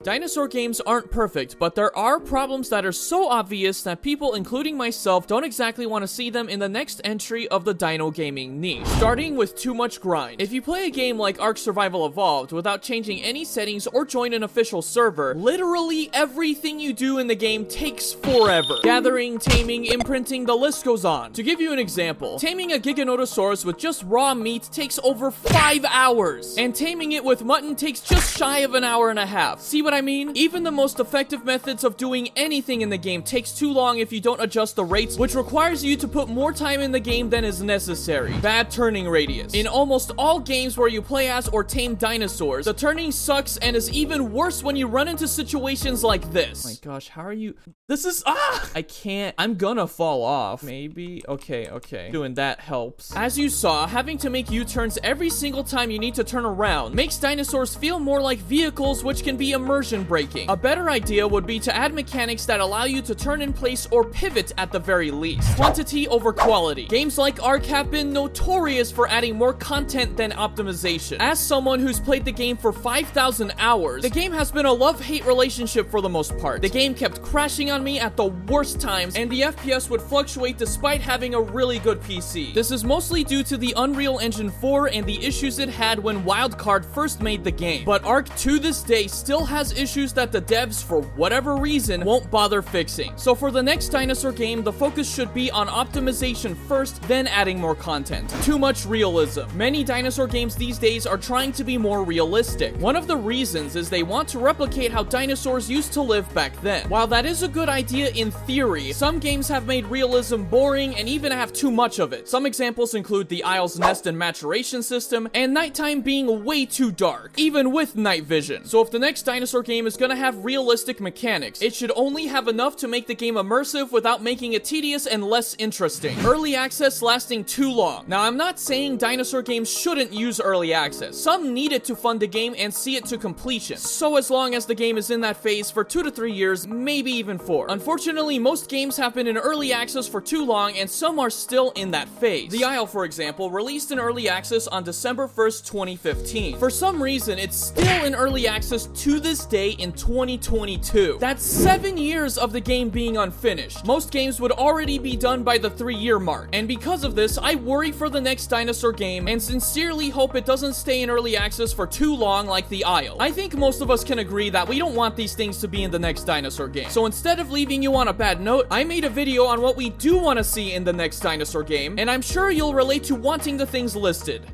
Dinosaur games aren't perfect, but there are problems that are so obvious that people, including myself, don't exactly want to see them in the next entry of the dino gaming niche. Starting with too much grind. If you play a game like Ark Survival Evolved without changing any settings or join an official server, literally everything you do in the game takes forever. Gathering, taming, imprinting, the list goes on. To give you an example, taming a Giganotosaurus with just raw meat takes over 5 hours, and taming it with mutton takes just shy of an hour and a half. See what I mean? Even the most effective methods of doing anything in the game takes too long if you don't adjust the rates, which requires you to put more time in the game than is necessary. Bad turning radius. In almost all games where you play as or tame dinosaurs, the turning sucks and is even worse when you run into situations like this. Oh my gosh, how are you? This is, I can't, I'm gonna fall off. Maybe, okay. Doing that helps. As you saw, having to make U-turns every single time you need to turn around makes dinosaurs feel more like vehicles, which can be immersion breaking. A better idea would be to add mechanics that allow you to turn in place or pivot at the very least. Quantity over quality. Games like Ark have been notorious for adding more content than optimization. As someone who's played the game for 5,000 hours, the game has been a love-hate relationship for the most part. The game kept crashing on me at the worst times, and the FPS would fluctuate despite having a really good PC. This is mostly due to the Unreal Engine 4 and the issues it had when Wildcard first made the game. But Ark to this day still has issues that the devs, for whatever reason, won't bother fixing. So for the next dinosaur game, the focus should be on optimization first, then adding more content. Too much realism. Many dinosaur games these days are trying to be more realistic. One of the reasons is they want to replicate how dinosaurs used to live back then. While that is a good idea in theory, some games have made realism boring and even have too much of it. Some examples include the Isle's Nest and maturation system, and nighttime being way too dark, even with night vision. So if the next dinosaur game is gonna have realistic mechanics, it should only have enough to make the game immersive without making it tedious and less interesting. Early access lasting too long. Now, I'm not saying dinosaur games shouldn't use early access. Some need it to fund a game and see it to completion. So as long as the game is in that phase for 2 to 3 years, maybe even 4. Unfortunately, most games have been in early access for too long, and some are still in that phase. The Isle, for example, released in early access on December 1st, 2015. For some reason, it's still in early access to this day in 2022. That's 7 years of the game being unfinished. Most games would already be done by the 3-year mark, and because of this, I worry for the next dinosaur game and sincerely hope it doesn't stay in early access for too long like the Isle. I think most of us can agree that we don't want these things to be in the next dinosaur game. So instead of leaving you on a bad note, I made a video on what we do want to see in the next dinosaur game, and I'm sure you'll relate to wanting the things listed.